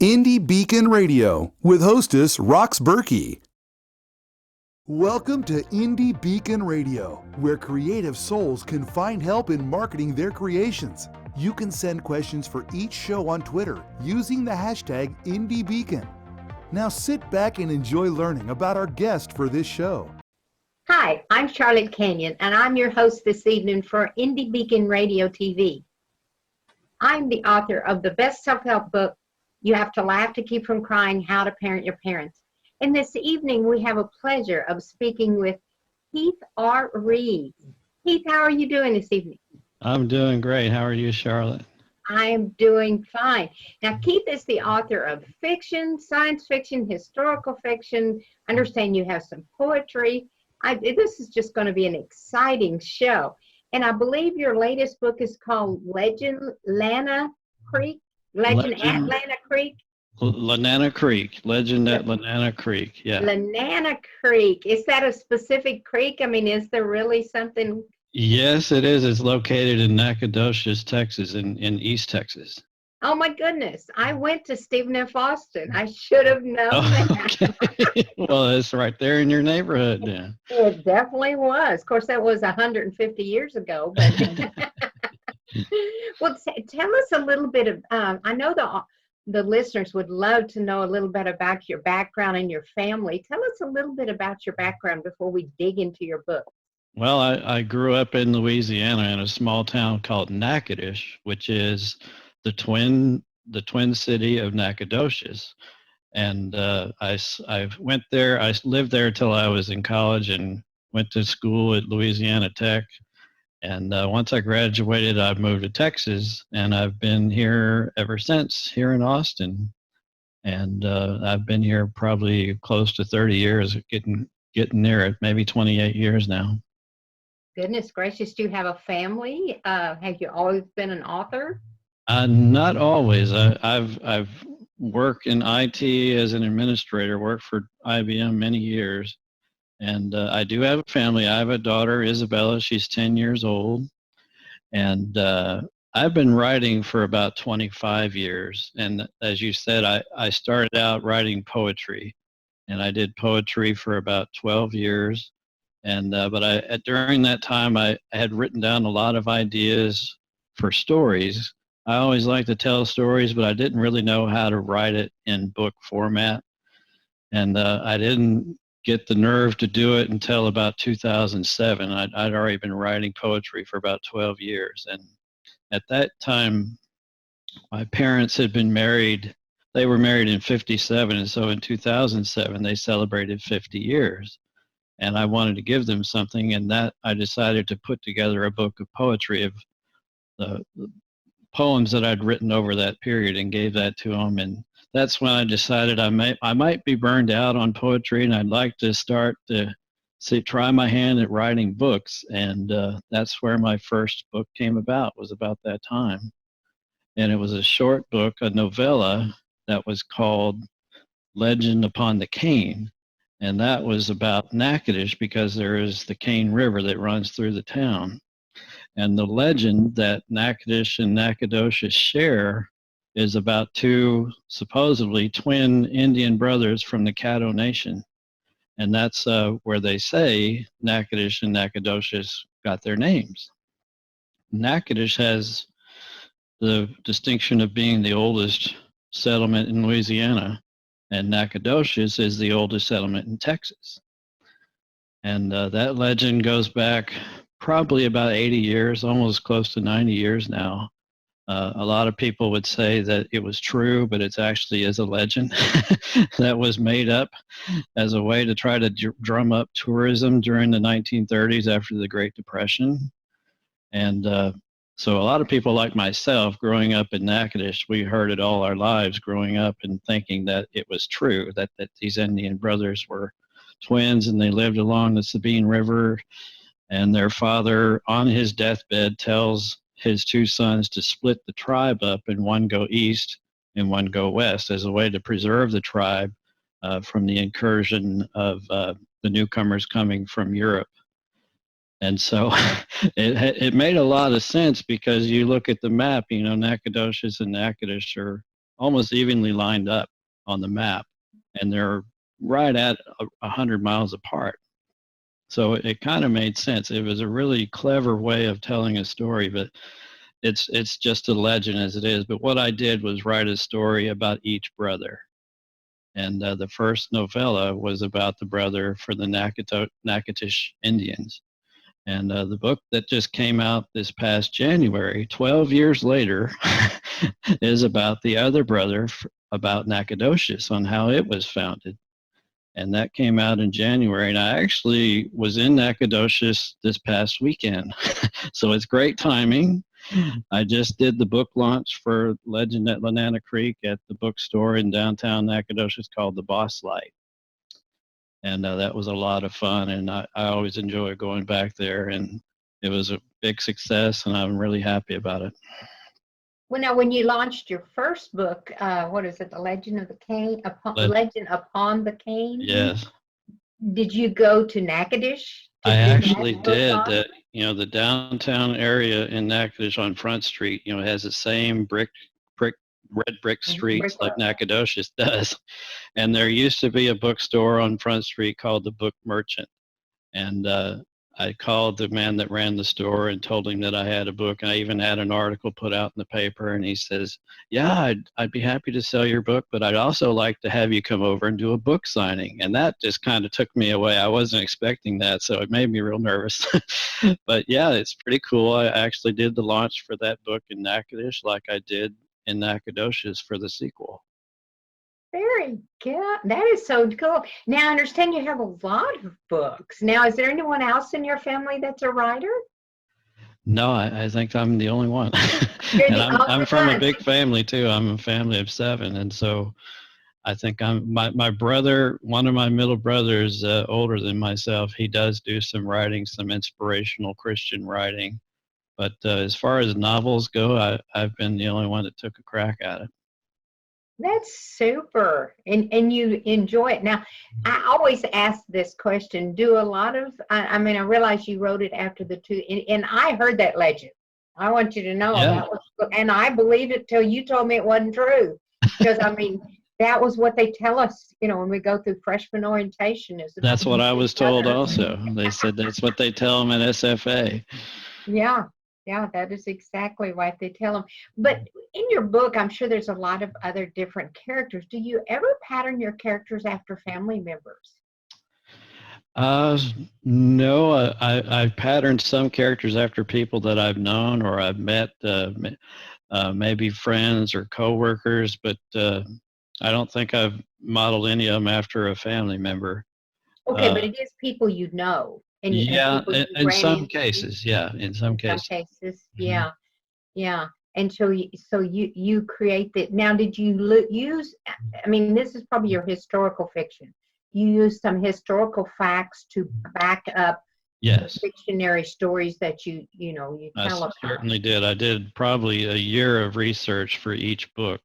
Indie Beacon Radio with hostess Rox Berkey. Welcome to Indie Beacon Radio, where creative souls can find help in marketing their creations. You can send questions for each show on Twitter using the hashtag IndieBeacon. Now sit back and enjoy learning about our guest for this show. Hi, I'm Charlotte Canion, and I'm your host this evening for Indie Beacon Radio TV. I'm the author of the best self-help book, You Have to Laugh to Keep from Crying, How to Parent Your Parents. And this evening, we have a pleasure of speaking with Keith R. Rees. Keith, how are you doing this evening? I'm doing great. How are you, Charlotte? I am doing fine. Now, Keith is the author of fiction, science fiction, historical fiction. I understand you have some poetry. This is just going to be an exciting show. And I believe your latest book is called Legend at Lana Creek. Legend at Lanana Creek, yeah. Lanana Creek. Is that a specific creek? I mean, is there really something? Yes, it is. It's located in Nacogdoches, Texas, in East Texas. Oh, my goodness. I went to Stephen F. Austin. I should have known that. Okay. Well, it's right there in your neighborhood, yeah. It definitely was. Of course, that was 150 years ago. But well, tell us a little bit of, I know the listeners would love to know a little bit about your background and your family. Tell us a little bit about your background before we dig into your book. Well, I grew up in Louisiana in a small town called Natchitoches, which is the twin city of Nacogdoches. And I went there. I lived there till I was in college and went to school at Louisiana Tech. And once I graduated, I moved to Texas, and I've been here ever since, here in Austin. And I've been here probably close to 30 years, getting near it, maybe 28 years now. Goodness gracious, do you have a family? Have you always been an author? Not always. I've worked in IT as an administrator, worked for IBM many years. And I do have a family. I have a daughter, Isabella. She's 10 years old. And I've been writing for about 25 years. And as you said, I started out writing poetry. And I did poetry for about 12 years. And but during that time, I had written down a lot of ideas for stories. I always liked to tell stories, but I didn't really know how to write it in book format. And I didn't get the nerve to do it until about 2007. I'd already been writing poetry for about 12 years. And at that time, my parents had been married. They were married in 57. And so in 2007, they celebrated 50 years. And I wanted to give them something. And that I decided to put together a book of poetry of the poems that I'd written over that period and gave that to them. And that's when I decided I might be burned out on poetry, and I'd like to start to try my hand at writing books. And that's where my first book came about, was about that time. And it was a short book, a novella that was called Legend Upon the Cane. And that was about Natchitoches because there is the Cane River that runs through the town. And the legend that Natchitoches and Nacogdoches share is about two supposedly twin Indian brothers from the Caddo Nation. And that's where they say Natchitoches and Nacogdoches got their names. Natchitoches has the distinction of being the oldest settlement in Louisiana, and Nacogdoches is the oldest settlement in Texas. And that legend goes back probably about 80 years, almost close to 90 years now. A lot of people would say that it was true, but it actually is a legend that was made up as a way to try to drum up tourism during the 1930s after the Great Depression. And so a lot of people like myself growing up in Natchitoches, we heard it all our lives growing up and thinking that it was true, that these Indian brothers were twins and they lived along the Sabine River. And their father, on his deathbed, tells his two sons to split the tribe up and one go east and one go west as a way to preserve the tribe from the incursion of the newcomers coming from Europe. And so it made a lot of sense because you look at the map, you know, Nacogdoches and Natchitoches are almost evenly lined up on the map, and they're right at 100 miles apart. So it kind of made sense. It was a really clever way of telling a story, but it's just a legend as it is. But what I did was write a story about each brother. And the first novella was about the brother for the Natchitoches Indians. And the book that just came out this past January, 12 years later, is about the other brother, about Nacogdoches, on how it was founded. And that came out in January. And I actually was in Nacogdoches this past weekend. So it's great timing. I just did the book launch for Legend at Lenana Creek at the bookstore in downtown Nacogdoches called The Boss Light. And that was a lot of fun. And I always enjoy going back there. And it was a big success, and I'm really happy about it. Well, now, when you launched your first book, what is it, The Legend of the Cane? Legend Upon the Cane? Yes. Did you go to Natchitoches? I actually did. The downtown area in Natchitoches on Front Street, has the same red brick streets like Nacogdoches does. And there used to be a bookstore on Front Street called the Book Merchant. And I called the man that ran the store and told him that I had a book. I even had an article put out in the paper, and he says, yeah, I'd be happy to sell your book, but I'd also like to have you come over and do a book signing. And that just kind of took me away. I wasn't expecting that, so it made me real nervous. But yeah, it's pretty cool. I actually did the launch for that book in Natchitoches like I did in Nacogdoches for the sequel. Very good. That is so cool. Now, I understand you have a lot of books. Now, is there anyone else in your family that's a writer? No, I think I'm the only one. And I'm from a big family too. I'm a family of 7, and so I think my brother, one of my middle brothers, older than myself. He does do some writing, some inspirational Christian writing. But as far as novels go, I've been the only one that took a crack at it. That's super. And you enjoy it. Now, I always ask this question, do a lot of, I realize you wrote it after the 2, and I heard that legend. I want you to know that was, and I believed it till you told me it wasn't true. Because, that was what they tell us, when we go through freshman orientation. That's what I was told also. They said that's what they tell them at SFA. Yeah, that is exactly what they tell them. But in your book, I'm sure there's a lot of other different characters. Do you ever pattern your characters after family members? No, I've patterned some characters after people that I've known or I've met, maybe friends or coworkers, but I don't think I've modeled any of them after a family member. Okay, but it is people you know. And in some cases, in some cases, yeah. And so you create that. Now, did you use? This is probably your historical fiction. You use some historical facts to back up. Yes. Fictionary stories that you tell us. I certainly did. I did probably a year of research for each book,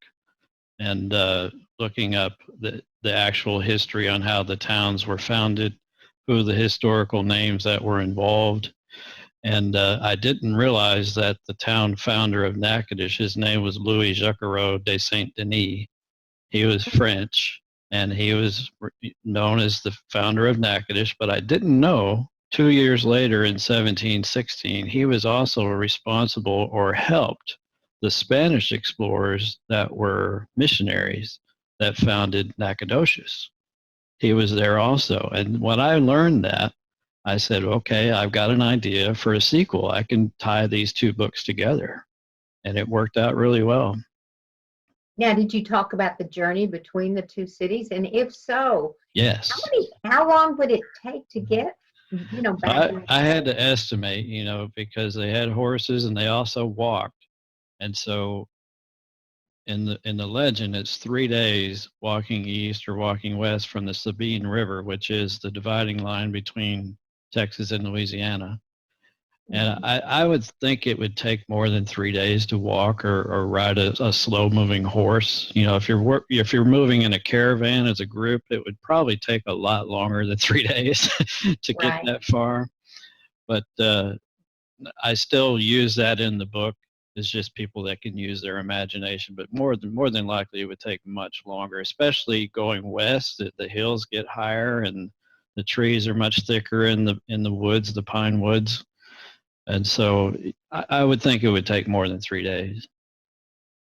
and looking up the actual history on how the towns were founded, who the historical names that were involved. And I didn't realize that the town founder of Natchitoches, his name was Louis Jacquereau de Saint-Denis. He was French, and he was known as the founder of Natchitoches, but I didn't know 2 years later in 1716, he was also responsible or helped the Spanish explorers that were missionaries that founded Nacogdoches. He was there also. And when I learned that, I said, okay, I've got an idea for a sequel. I can tie these 2 books together. And it worked out really well. Now, did you talk about the journey between the 2 cities? And if so, yes. How long would it take to get, back? I had to estimate, because they had horses and they also walked. And so in the legend, it's 3 days walking east or walking west from the Sabine River, which is the dividing line between Texas and Louisiana. And I would think it would take more than 3 days to walk or ride a slow moving horse. If you're moving in a caravan as a group, it would probably take a lot longer than 3 days to get that far. But I still use that in the book, It's just people that can use their imagination. But more than likely, it would take much longer, especially going west. The hills get higher, and the trees are much thicker in the woods, the pine woods. And so I would think it would take more than 3 days.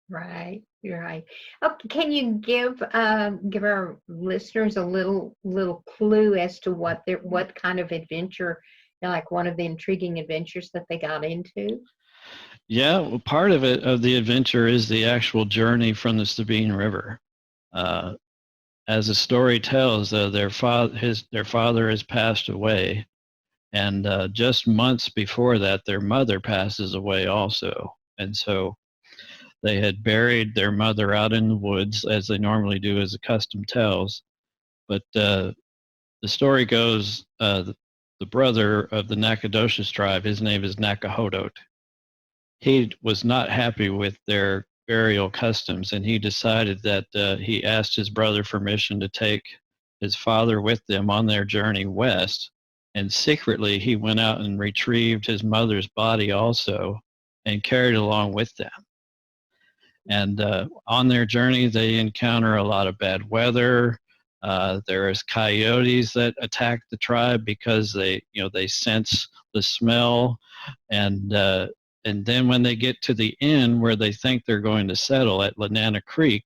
Right, you're right. Okay, can you give our listeners a little clue as to what kind of adventure, like one of the intriguing adventures that they got into? Yeah, well, part of the adventure is the actual journey from the Sabine River. As the story tells, their father has passed away, and just months before that, their mother passes away also. And so they had buried their mother out in the woods, as they normally do, as the custom tells. But the story goes, the brother of the Nacogdoches tribe, his name is Nakahodot. He was not happy with their burial customs, and he decided that he asked his brother permission to take his father with them on their journey west. And secretly, he went out and retrieved his mother's body also and carried it along with them. And on their journey, they encounter a lot of bad weather. There's coyotes that attack the tribe because they sense the smell, and then when they get to the inn where they think they're going to settle at Lanana Creek,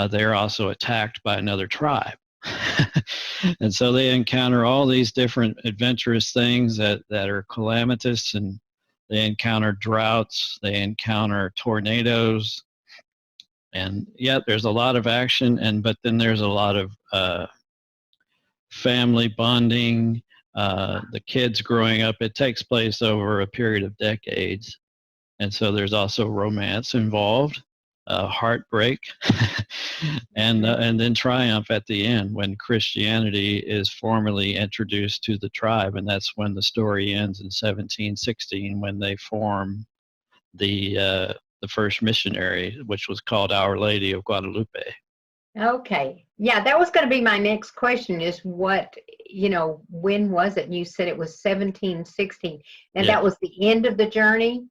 they're also attacked by another tribe. And so they encounter all these different adventurous things that are calamitous, and they encounter droughts, they encounter tornadoes, and yeah, there's a lot of action, but then there's a lot of family bonding, the kids growing up. It takes place over a period of decades, and so there's also romance involved, heartbreak, and then triumph at the end when Christianity is formally introduced to the tribe, and that's when the story ends in 1716 when they form the first missionary, which was called Our Lady of Guadalupe. Okay. Yeah, that was going to be my next question is when was it? You said it was 1716, and Yeah. that was the end of the journey,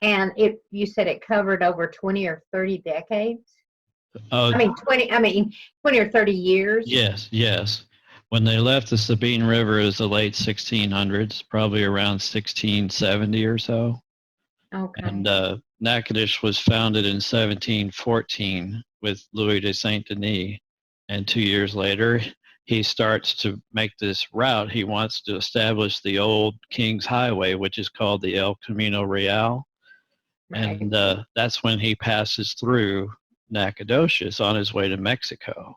and you said it covered over 20 or 30 decades? I mean 20 or 30 years? Yes. When they left the Sabine River, it was the late 1600s, probably around 1670 or so. Okay. And Natchitoches was founded in 1714 with Louis de Saint Denis. And 2 years later, he starts to make this route. He wants to establish the old King's Highway, which is called the El Camino Real. Right. And that's when he passes through Nacogdoches on his way to Mexico.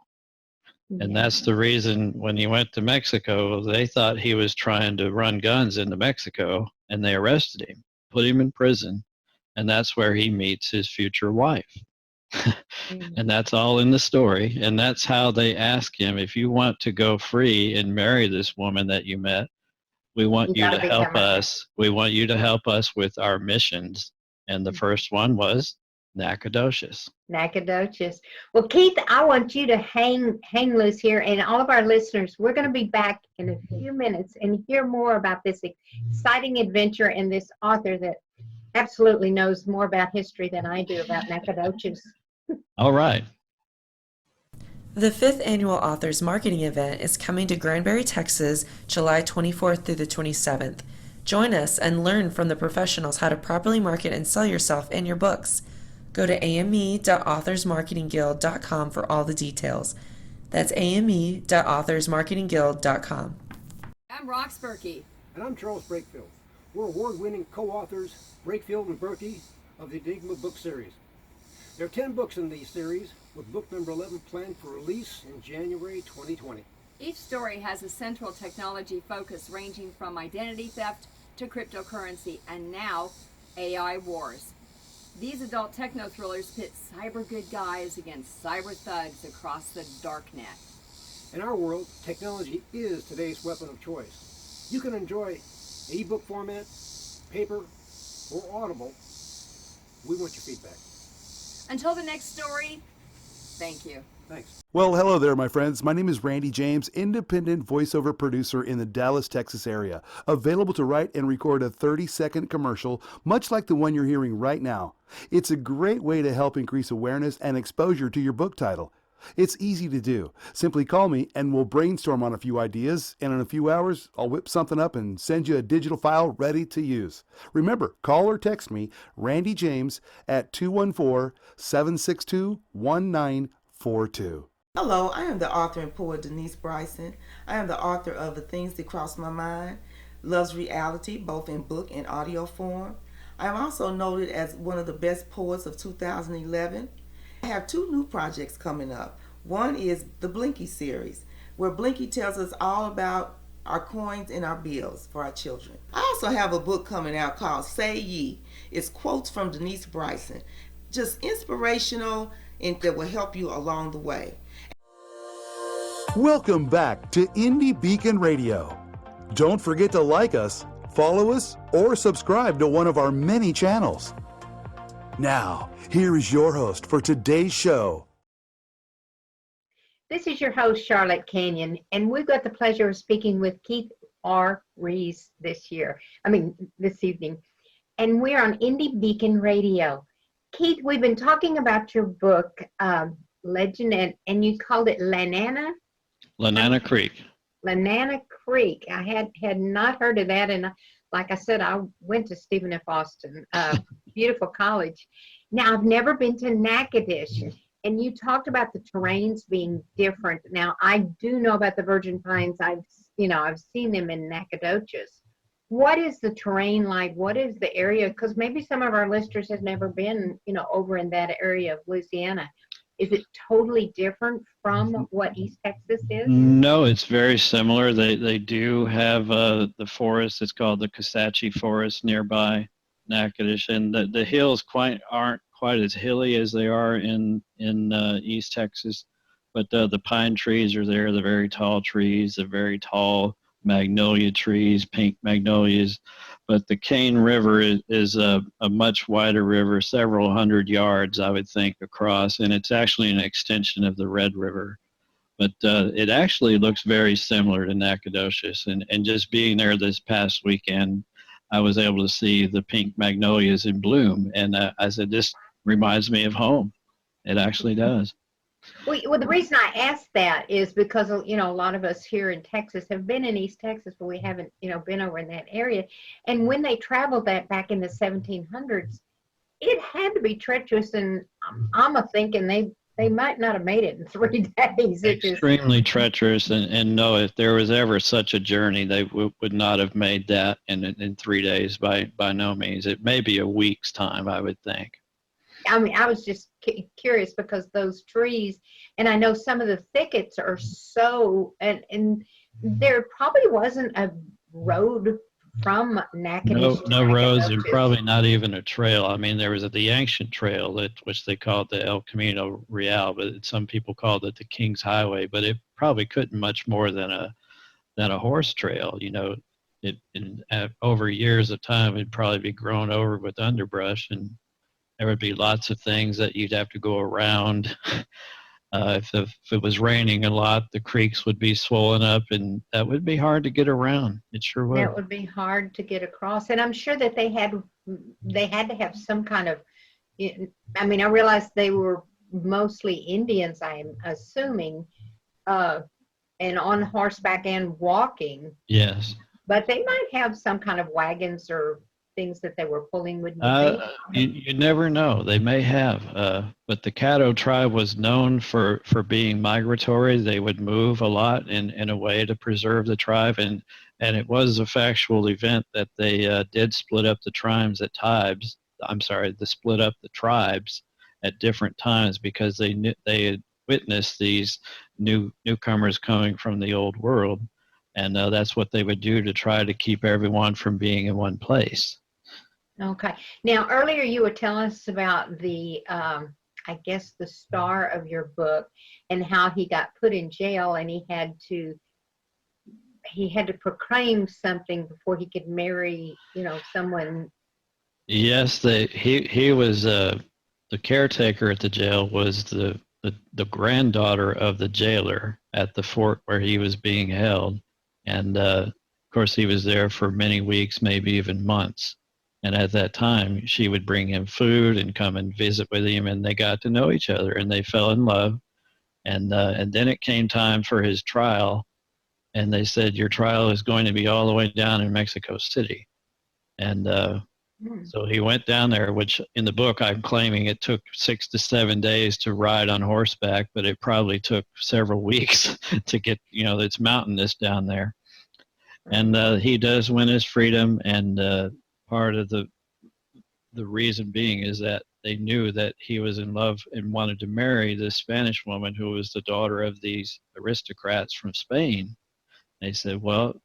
And Yeah. that's the reason when he went to Mexico, they thought he was trying to run guns into Mexico, and they arrested him, put him in prison, and that's where he meets his future wife. And that's all in the story. And that's how they ask him, if you want to go free and marry this woman that you met, we want you to help us. We want you to help us with our missions. And the first one was Nacogdoches. Nacogdoches. Well, Keith, I want you to hang loose here, and all of our listeners, we're going to be back in a few minutes and hear more about this exciting adventure and this author that absolutely knows more about history than I do about Nacogdoches. All right. The 5th annual Authors Marketing Event is coming to Granbury, Texas, July 24th through the 27th. Join us and learn from the professionals how to properly market and sell yourself and your books. Go to ame.authorsmarketingguild.com for all the details. That's ame.authorsmarketingguild.com. I'm Rox Berkey. And I'm Charles Brakefield. We're award-winning co-authors, Brakefield and Berkey, of the Enigma book series. There are 10 books in the series, with book number 11 planned for release in January 2020. Each story has a central technology focus ranging from identity theft to cryptocurrency and now AI wars. These adult techno thrillers pit cyber good guys against cyber thugs across the darknet. In our world, technology is today's weapon of choice. You can enjoy ebook format, paper, or Audible. We want your feedback. Until the next story, thank you. Thanks. Well, hello there, my friends. My name is Randy James, independent voiceover producer in the Dallas, Texas area, available to write and record a 30-second commercial, much like the one you're hearing right now. It's a great way to help increase awareness and exposure to your book title. It's easy to do. Simply call me and we'll brainstorm on a few ideas, and in a few hours, I'll whip something up and send you a digital file ready to use. Remember, call or text me, Randy James, at 214-762-1942. Hello, I am the author and poet Denise Bryson. I am the author of The Things That Cross My Mind, Love's Reality, both in book and audio form. I am also noted as one of the best poets of 2011. I have two new projects coming up. One is the Blinky series, where Blinky tells us all about our coins and our bills for our children. I also have a book coming out called Say Ye. It's quotes from Denise Bryson, just inspirational and that will help you along the way. Welcome back to Indie Beacon Radio. Don't forget to like us, follow us, or subscribe to one of our many channels. Now, here is your host for today's show. This is your host, Charlotte Canion, and we've got the pleasure of speaking with Keith R. Rees this evening. And we're on Indie Beacon Radio. Keith, we've been talking about your book, Legend, and you called it Lanana Creek. Lanana Creek. I had not heard of that, and like I said, I went to Stephen F. Austin, beautiful college. Now, I've never been to Natchitoches, and you talked about the terrains being different. Now, I do know about the Virgin Pines. I've seen them in Natchitoches. What is the terrain like? What is the area? Because maybe some of our listeners have never been, over in that area of Louisiana. Is it totally different from what East Texas is? No, it's very similar. They do have the forest. It's called the Cosachi Forest nearby Natchitoches, and the hills aren't quite as hilly as they are in East Texas, but the pine trees are there. The very tall trees, the very tall magnolia trees, pink magnolias. But the Cane River is a much wider river, several hundred yards, I would think, across, and it's actually an extension of the Red River. But it actually looks very similar to Natchitoches, and just being there this past weekend, I was able to see the pink magnolias in bloom, and I said, this reminds me of home. It actually does. Well, the reason I asked that is because, a lot of us here in Texas have been in East Texas, but we haven't, been over in that area. And when they traveled that back in the 1700s, it had to be treacherous, and I'm thinking they might not have made it in 3 days. Extremely treacherous, and no, if there was ever such a journey, they would not have made that in 3 days by no means. It may be a week's time, I would think. I was just curious because those trees, and I know some of the thickets are and there probably wasn't a road from Natchitoches. No roads, and probably not even a trail. I mean, there was the ancient trail which they called the El Camino Real, but some people called it the King's Highway. But it probably couldn't much more than a horse trail. Over years of time, it'd probably be grown over with underbrush, and there would be lots of things that you'd have to go around. If it was raining a lot, the creeks would be swollen up, and that would be hard to get around. It sure would. That would be hard to get across, and I'm sure that they had to have some kind of. I realized they were mostly Indians, I'm assuming, and on horseback and walking. Yes. But they might have some kind of wagons or things that they were pulling with you never know. They may have, but the Caddo tribe was known for being migratory. They would move a lot in a way to preserve the tribe, and it was a factual event that they did split up the tribes at different times because they had witnessed these newcomers coming from the old world, and that's what they would do to try to keep everyone from being in one place. Okay. Now, earlier you were telling us about the, the star of your book and how he got put in jail, and he had to proclaim something before he could marry, someone. Yes, he was the caretaker at the jail was the the granddaughter of the jailer at the fort where he was being held. And of course, he was there for many weeks, maybe even months. And at that time, she would bring him food and come and visit with him, and they got to know each other, and they fell in love. And then it came time for his trial, and they said, your trial is going to be all the way down in Mexico City. And so he went down there, which in the book I'm claiming it took 6 to 7 days to ride on horseback, but it probably took several weeks to get, it's mountainous down there. And he does win his freedom, and part of the reason being is that they knew that he was in love and wanted to marry this Spanish woman who was the daughter of these aristocrats from Spain. They said, well,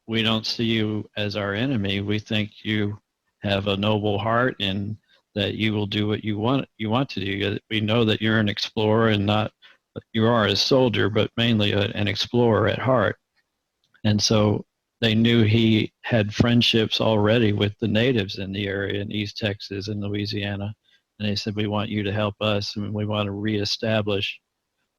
we don't see you as our enemy. We think you have a noble heart and that you will do what you want to do. We know that you're an explorer and you are a soldier, but mainly an explorer at heart. And so they knew he had friendships already with the natives in the area in East Texas and Louisiana. And they said, we want you to help us, and we want to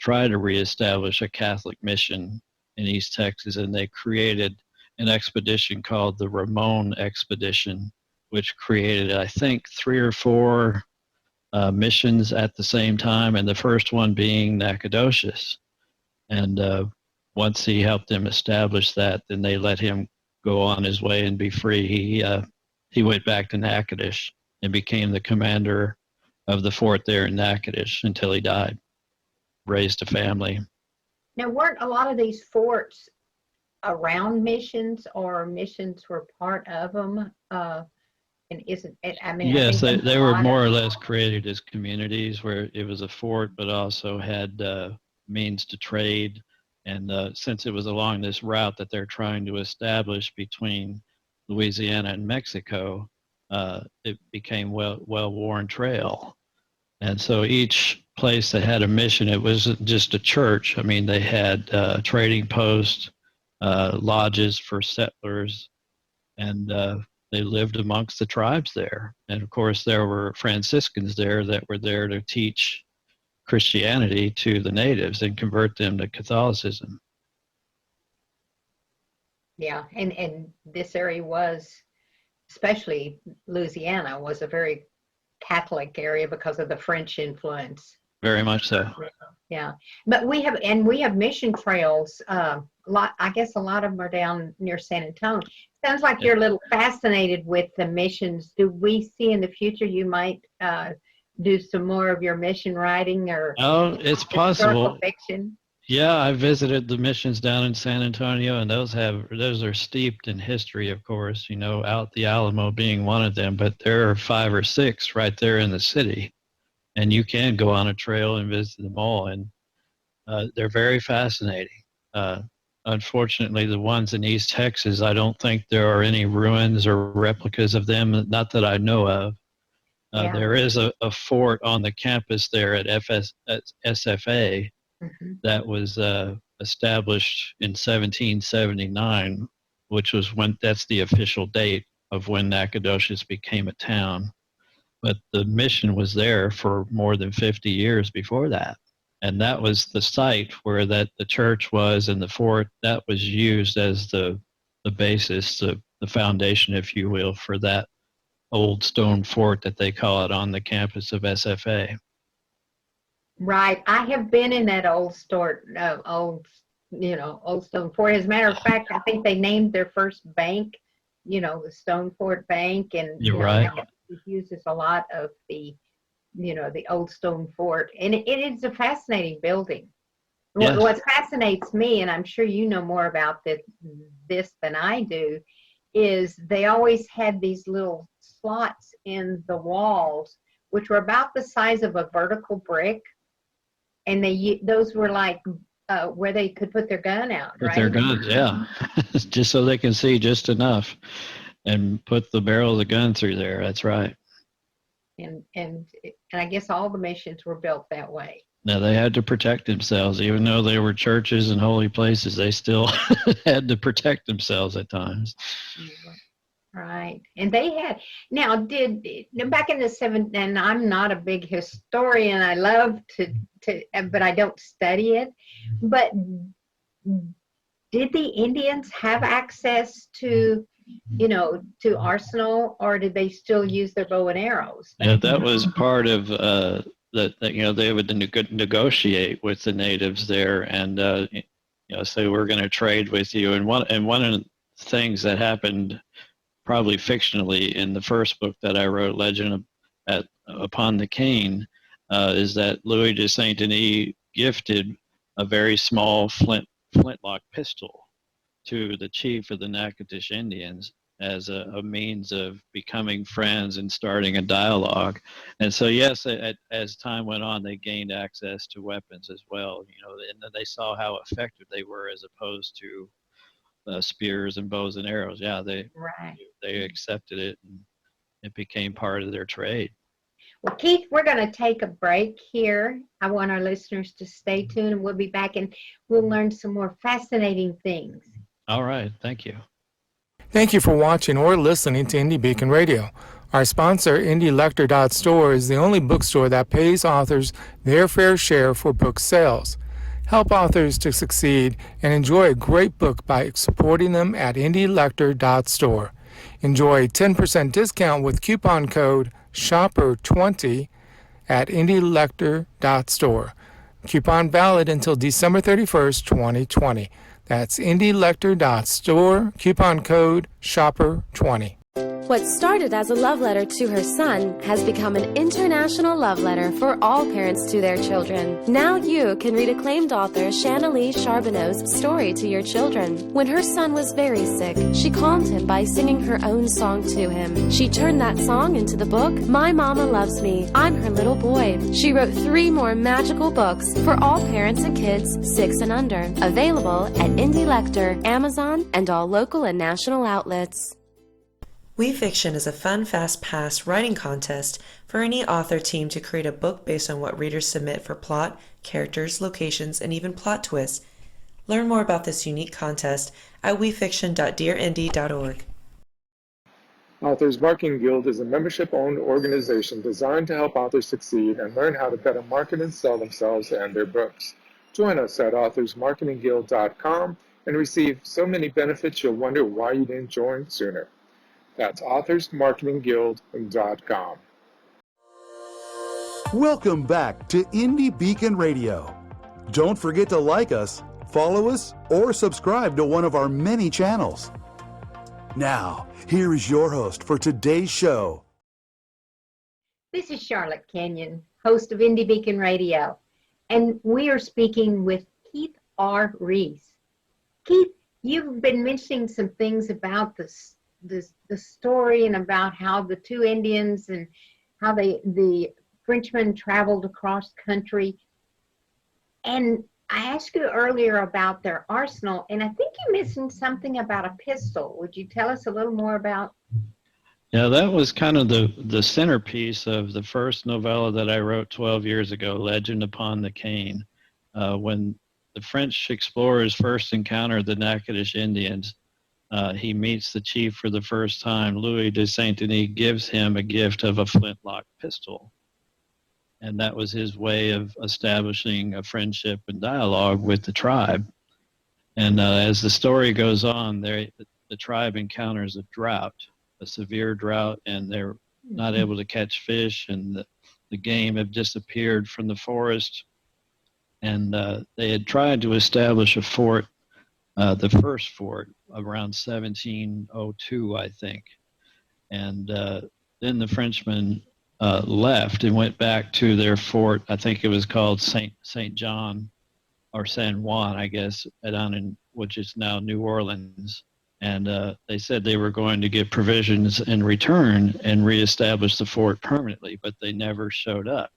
try to reestablish a Catholic mission in East Texas. And they created an expedition called the Ramon Expedition, which created, I think, 3 or 4 missions at the same time, and the first one being Nacogdoches. And once he helped them establish that, then they let him go on his way and be free. He went back to Natchitoches and became the commander of the fort there in Natchitoches until he died, raised a family. Now, weren't a lot of these forts around missions, or missions were part of them? And isn't it, I mean, yes, I think they were more or less created as communities where it was a fort, but also had means to trade. And since it was along this route that they're trying to establish between Louisiana and Mexico, it became well-worn trail. And so each place that had a mission, it wasn't just a church. I mean, they had trading posts, lodges for settlers, and they lived amongst the tribes there. And of course, there were Franciscans there that were there to teach Christianity to the natives and convert them to Catholicism. Yeah, and this area was, especially Louisiana, was a very Catholic area because of the French influence. Very much so. Yeah, but we have mission trails. A lot of them are down near San Antonio. Sounds like you're a little fascinated with the missions. Do we see in the future you might do some more of your mission writing, or it's possible. Fiction? Yeah, I visited the missions down in San Antonio, and those are steeped in history, of course, out the Alamo being one of them, but there are 5 or 6 right there in the city, and you can go on a trail and visit them all, and they're very fascinating. Unfortunately, the ones in East Texas, I don't think there are any ruins or replicas of them, not that I know of. There is a fort on the campus there at SFA that was established in 1779, which was that's the official date of when Nacogdoches became a town. But the mission was there for more than 50 years before that. And that was the site where the church was, and the fort, that was used as the basis, the foundation, if you will, for that old stone fort that they call it on the campus of SFA. Right. I have been in that old stone fort. As a matter of fact, I think they named their first bank, the Stone Fort Bank, and you're right. It uses a lot of the old stone fort, and it is a fascinating building. Yes. What fascinates me, and I'm sure you know more about this than I do, is they always had these little slots in the walls, which were about the size of a vertical brick, and those were like where they could put their gun out. Put their guns, yeah, just so they can see just enough, and put the barrel of the gun through there. That's right. And I guess all the missions were built that way. Now, they had to protect themselves. Even though they were churches and holy places, they still had to protect themselves at times. Right. And they had, now back in the 70s, and I'm not a big historian, I love but I don't study it. But did the Indians have access to arsenal, or did they still use their bow and arrows? Yeah, that was part of that. They would negotiate with the natives there, and say we're going to trade with you. And one of the things that happened, probably fictionally, in the first book that I wrote, Legend Upon the Cane, is that Louis de Saint Denis gifted a very small flintlock pistol to the chief of the Natchitoches Indians as a means of becoming friends and starting a dialogue. And so, yes, as time went on, they gained access to weapons as well. And they saw how effective they were as opposed to spears and bows and arrows. Yeah, they accepted it, and it became part of their trade. Well, Keith, we're going to take a break here. I want our listeners to stay tuned, and we'll be back, and we'll learn some more fascinating things. All right. Thank you. Thank you for watching or listening to Indie Beacon Radio. Our sponsor, IndieLector.store, is the only bookstore that pays authors their fair share for book sales. Help authors to succeed and enjoy a great book by supporting them at IndieLector.store. Enjoy a 10% discount with coupon code SHOPPER20 at IndieLector.store. Coupon valid until December 31st, 2020. That's IndieLector.store, coupon code SHOPPER20. What started as a love letter to her son has become an international love letter for all parents to their children. Now you can read acclaimed author Shanalee Charbonneau's story to your children. When her son was very sick, she calmed him by singing her own song to him. She turned that song into the book, My Mama Loves Me, I'm Her Little Boy. She wrote 3 more magical books for all parents and kids 6 and under. Available at Indie Lector, Amazon, and all local and national outlets. We Fiction is a fun, fast-paced writing contest for any author team to create a book based on what readers submit for plot, characters, locations, and even plot twists. Learn more about this unique contest at wefiction.dearindie.org. Authors Marketing Guild is a membership-owned organization designed to help authors succeed and learn how to better market and sell themselves and their books. Join us at authorsmarketingguild.com and receive so many benefits you'll wonder why you didn't join sooner. That's authorsmarketingguild.com. Welcome back to Indie Beacon Radio. Don't forget to like us, follow us, or subscribe to one of our many channels. Now, here is your host for today's show. This is Charlotte Canion, host of Indie Beacon Radio, and we are speaking with Keith R. Rees. Keith, you've been mentioning some things about the story and about how the 2 Indians and how the Frenchmen traveled across country. And I asked you earlier about their arsenal, and I think you mentioned something about a pistol. Would you tell us a little more about? Yeah, that was kind of the centerpiece of the first novella that I wrote 12 years ago, Legend Upon the Cane. When the French explorers first encountered the Natchitoches Indians, he meets the chief for the first time. Louis de Saint Denis gives him a gift of a flintlock pistol. And that was his way of establishing a friendship and dialogue with the tribe. And as the story goes on, the tribe encounters a drought, a severe drought, and they're not able to catch fish, and the game have disappeared from the forest. And they had tried to establish a fort, the first fort, around 1702, I think. And then the Frenchmen left and went back to their fort. I think it was called Saint John or San Juan, I guess, down in which is now New Orleans. And they said they were going to get provisions in return and reestablish the fort permanently, but they never showed up.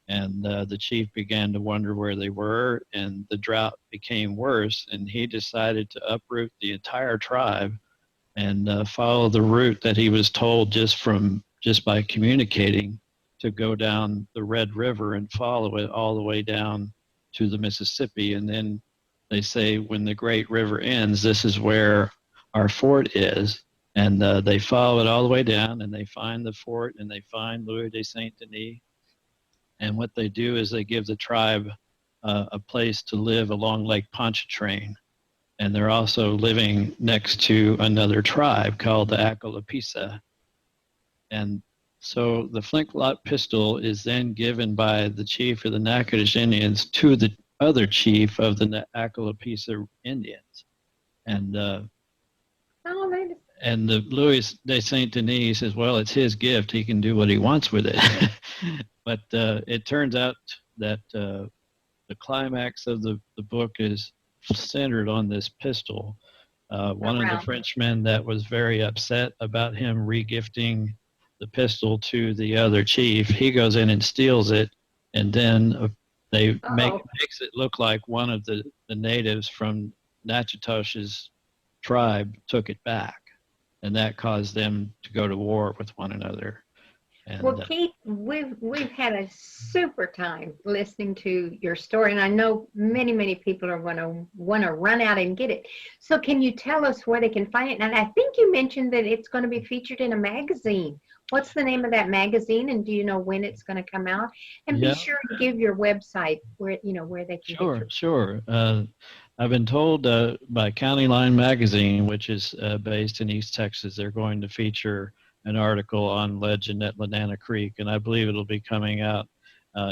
And the chief began to wonder where they were, and the drought became worse, and he decided to uproot the entire tribe and follow the route that he was told just by communicating, to go down the Red River and follow it all the way down to the Mississippi. And then they say, when the great river ends, this is where our fort is. And they follow it all the way down, and they find the fort, and they find Louis de Saint Denis. And what they do is they give the tribe a place to live along Lake Pontchartrain. And they're also living next to another tribe called the Acolapisa. And so the flintlock pistol is then given by the chief of the Natchitoches Indians to the other chief of the Acolapisa Indians. And and the Louis de Saint Denis says, well, it's his gift. He can do what he wants with it. But it turns out that the climax of the book is centered on this pistol. One of the Frenchmen that was very upset about him regifting the pistol to the other chief, he goes in and steals it, and then makes it look like one of the natives from Natchitoches tribe took it back, and that caused them to go to war with one another. And, well, Keith, we've had a super time listening to your story, and I know many people are going to want to run out and get it. So can you tell us where they can find it? And I think you mentioned that it's going to be featured in a magazine. What's the name of that magazine, and do you know when it's going to come out? And be sure to give your website where they can. Sure. I've been told by County Line Magazine, which is based in East Texas, they're going to feature an article on legend at Lenana Creek, and I believe it'll be coming out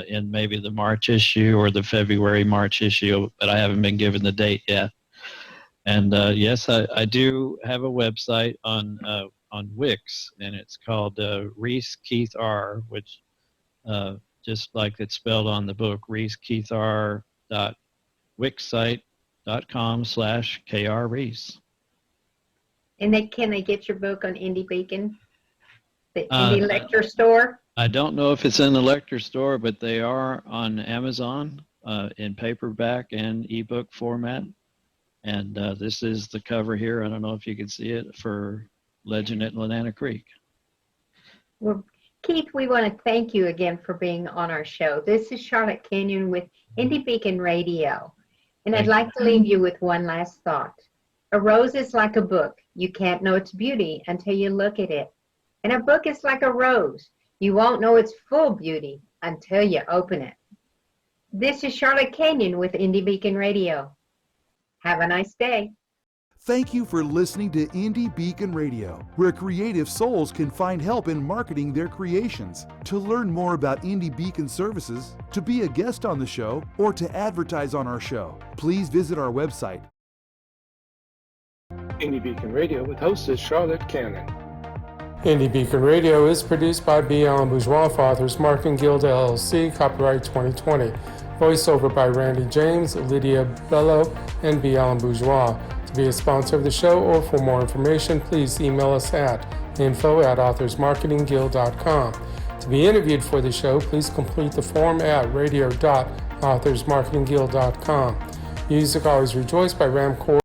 in maybe the March issue or the February-March issue, but I haven't been given the date yet. And yes, I do have a website on Wix, and it's called Rees Keith R, which just like it's spelled on the book, reeskeithr.wixsite.com/Kr Rees. And can they get your book on Indie Beacon, the Indie Lecture Store? I don't know if it's in the lecture store, but they are on Amazon in paperback and ebook format. And this is the cover here. I don't know if you can see it, for Legend at Lenana Creek. Well, Keith, we want to thank you again for being on our show. This is Charlotte Canion with Indie Beacon Radio. And I'd like to leave you with one last thought. A rose is like a book. You can't know its beauty until you look at it. And a book is like a rose. You won't know its full beauty until you open it. This is Charlotte Canion with Indie Beacon Radio. Have a nice day. Thank you for listening to Indie Beacon Radio, where creative souls can find help in marketing their creations. To learn more about Indie Beacon services, to be a guest on the show, or to advertise on our show, please visit our website. Indie Beacon Radio with hostess Charlotte Canion. Indie Beacon Radio is produced by B. Allen Bourgeois for Authors Marketing Guild LLC, copyright 2020. Voiceover by Randy James, Lydia Bello, and B. Allen Bourgeois. To be a sponsor of the show or for more information, please email us at info@authorsmarketingguild.com. To be interviewed for the show, please complete the form at radio.authorsmarketingguild.com. Music Always Rejoice by Ramcore.